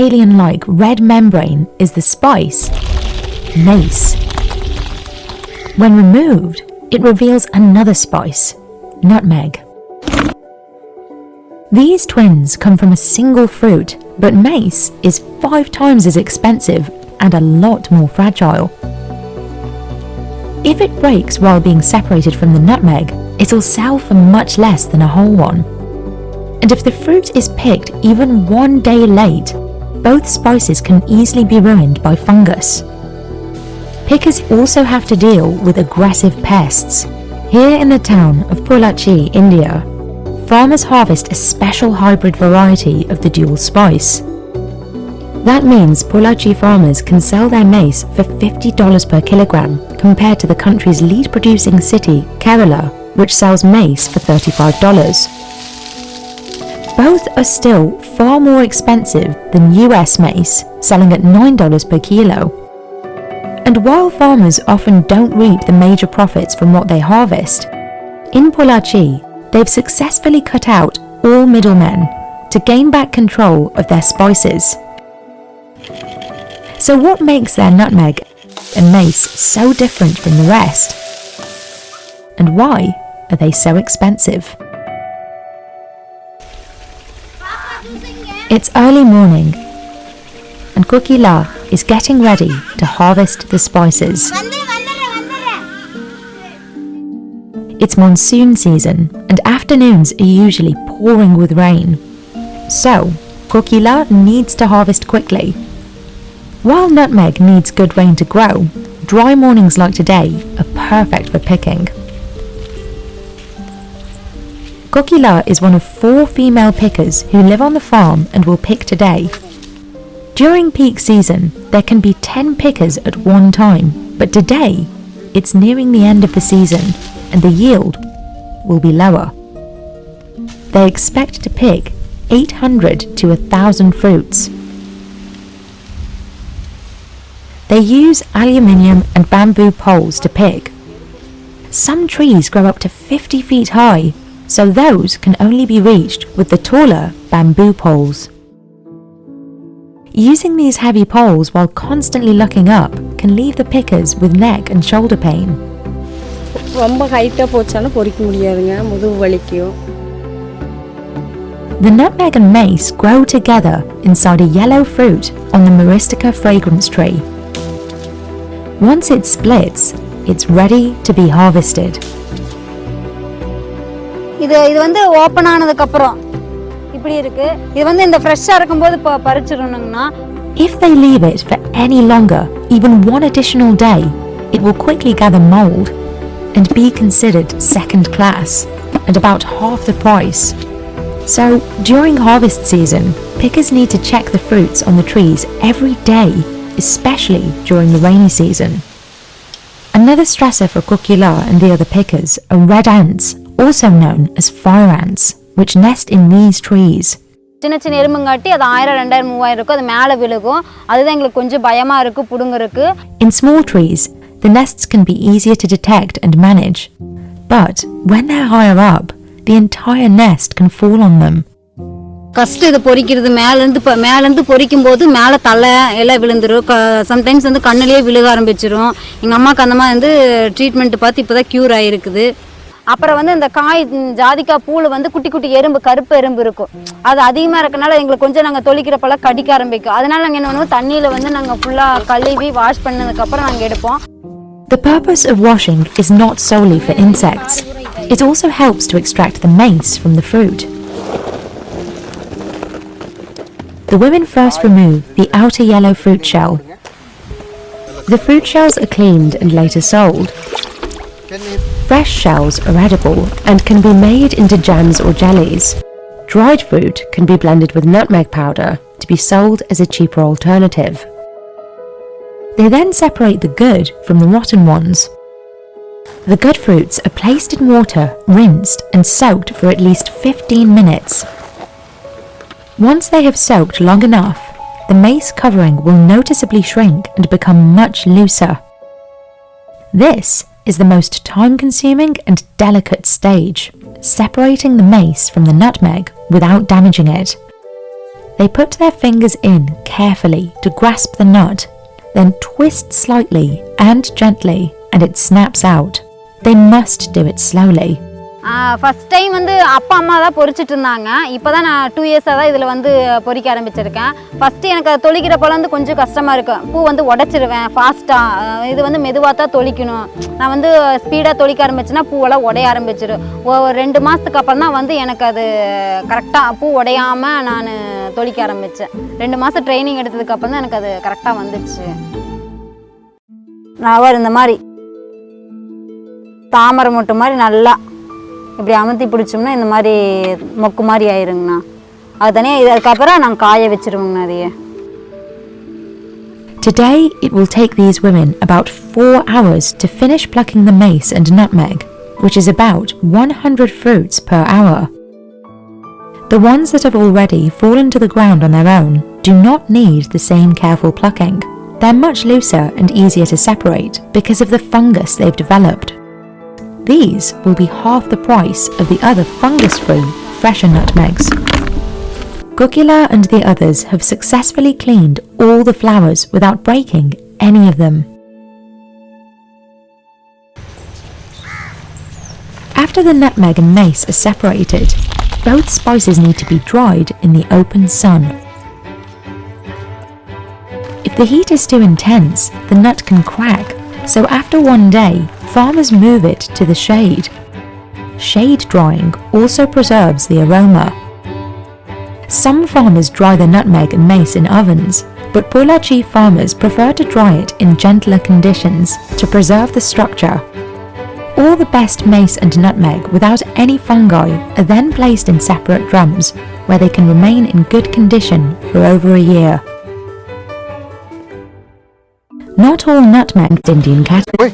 alien-like red membrane is the spice, mace. When removed, it reveals another spice, nutmeg. These twins come from a single fruit, but mace is 5 times as expensive and a lot more fragile. If it breaks while being separated from the nutmeg, it'll sell for much less than a whole one. And if the fruit is picked even 1 day late, both spices can easily be ruined by fungus. Pickers also have to deal with aggressive pests. Here in the town of Pollachi, India, farmers harvest a special hybrid variety of the dual spice. That means Pollachi farmers can sell their mace for $50 per kilogram compared to the country's lead producing city, Kerala, which sells mace for $35. Both are still far more expensive than US mace, selling at $9 per kilo. And while farmers often don't reap the major profits from what they harvest, in Pollachi, they've successfully cut out all middlemen to gain back control of their spices. So what makes their nutmeg and mace so different from the rest? And why are they so expensive? It's early morning, and Kokila is getting ready to harvest the spices. It's monsoon season, and afternoons are usually pouring with rain. So, Kokila needs to harvest quickly. While nutmeg needs good rain to grow, dry mornings like today are perfect for picking. Kokila is one of 4 female pickers who live on the farm and will pick today. During peak season, there can be 10 pickers at one time, but today, it's nearing the end of the season and the yield will be lower. They expect to pick 800 to 1,000 fruits. They use aluminium and bamboo poles to pick. Some trees grow up to 50 feet high, so those can only be reached with the taller bamboo poles. Using these heavy poles while constantly looking up can leave the pickers with neck and shoulder pain. The nutmeg and mace grow together inside a yellow fruit on the Myristica fragrance tree. Once it splits, it's ready to be harvested. இது வந்து open ஆனதுக்கு அப்புறம் இப்படி இருக்கு. இது வந்து இந்த ஃப்ரெஷ்ஷா இருக்கும்போது பறிச்சிரணும்னா if they leave it for any longer, even one additional day, it will quickly gather mold and be considered second class and about half the price. So, during harvest season, pickers need to check the fruits on the trees every day, especially during the rainy season. Another stressor for Kokila and the other pickers are red ants, also known as fire ants, which nest in these trees. சின்ன சின்ன எறும்புங்காட்டி அது 1000 2000 3000 இருக்கும், அது மேலே விழுகும். அதுதான் எங்களுக்கு கொஞ்சம் பயமா இருக்கு புடுங்கறதுக்கு. In small trees, the nests can be easier to detect and manage. But when they're higher up, the entire nest can fall on them. கஷ்டம் இது பொரிக்கிறது. மேலேருந்து பொரிக்கும்போது மேலே தலை எல்லாம் விழுந்துரும். சம்டைம்ஸ் வந்து கண்ணிலேயே விழுக ஆரம்பிச்சிரும். எங்கள் அம்மாவுக்கு அந்த மாதிரி வந்து ட்ரீட்மெண்ட் பார்த்து இப்போ தான் க்யூர் ஆகிருக்குது. அப்புறம் வந்து இந்த காய் ஜாதிக்காய் பூவில் வந்து குட்டி குட்டி எறும்பு, கருப்பு எறும்பு இருக்கும். அது அதிகமாக இருக்கனால எங்களுக்கு கொஞ்சம் நாங்கள் தொளிக்கிறப்பெல்லாம் கடிக்க ஆரம்பிக்கும். அதனால நாங்கள் என்ன பண்ணுவோம், தண்ணியில் வந்து நாங்கள் ஃபுல்லாக கழுவி வாஷ் பண்ணதுக்கப்புறம் நாங்கள் எடுப்போம். The purpose of washing is not solely for insects. It also helps to extract the mace from the fruit. The women first remove the outer yellow fruit shell. The fruit shells are cleaned and later sold. Fresh shells are edible and can be made into jams or jellies. Dried fruit can be blended with nutmeg powder to be sold as a cheaper alternative. They then separate the good from the rotten ones. The good fruits are placed in water, rinsed and soaked for at least 15 minutes. Once they have soaked long enough, the mace covering will noticeably shrink and become much looser. This is the most time-consuming and delicate stage, separating the mace from the nutmeg without damaging it. They put their fingers in carefully to grasp the nut, then twist slightly and gently, and it snaps out. They must do it slowly. First time வந்து அப்பா அம்மா தான் பொறிச்சிட்டு இருந்தாங்க. இப்போ தான் நான் 2 இயர்ஸாக தான் இதில் வந்து பொறிக்க ஆரம்பிச்சிருக்கேன். ஃபஸ்ட்டு எனக்கு அதை தொளிக்கிறப்போல வந்து கொஞ்சம் கஷ்டமாக இருக்கும். பூ வந்து உடச்சிருவேன் ஃபாஸ்ட்டாக. இது வந்து மெதுவாக தான் தொளிக்கணும். நான் வந்து ஸ்பீடாக தொளிக்க ஆரம்பிச்சேன்னா பூவெல்லாம் உடைய ஆரம்பிச்சிடும். ஒரு 2 மாதத்துக்கு அப்புறம் தான் வந்து எனக்கு அது கரெக்டாக பூ உடையாமல் நான் தொளிக்க ஆரம்பித்தேன். 2 மாதம் ட்ரைனிங் எடுத்ததுக்கப்புறம் தான் எனக்கு அது கரெக்டாக வந்துச்சு. நான் இந்த மாதிரி தாமரை மொட்டு மாதிரி நல்லா இப்படி அமுத்தி பிடிச்சோம்னா இந்த மாதிரி மொக்கு மாதிரி ஆயிருங்கண்ணா. அது தனியாக இதுக்கப்புறம் நாங்கள் காய வச்சிருவோங்கண்ணா அதையே. Today it will take these women about 4 hours to finish plucking the mace and nutmeg, which is about 100 fruits per hour. The ones that have already fallen to the ground on their own do not need the same careful plucking. They're much looser and easier to separate because of the fungus they've developed. These will be half the price of the other fungus-free, fresher nutmegs. Gokila and the others have successfully cleaned all the flowers without breaking any of them. After the nutmeg and mace are separated, both spices need to be dried in the open sun. If the heat is too intense, the nut can crack, so after one day, farmers move it to the shade. Shade drying also preserves the aroma. Some farmers dry the nutmeg and mace in ovens, but Polachi farmers prefer to dry it in gentler conditions to preserve the structure. All the best mace and nutmeg without any fungi are then placed in separate drums, where they can remain in good condition for over a year. Not all nutmeg Indian cattle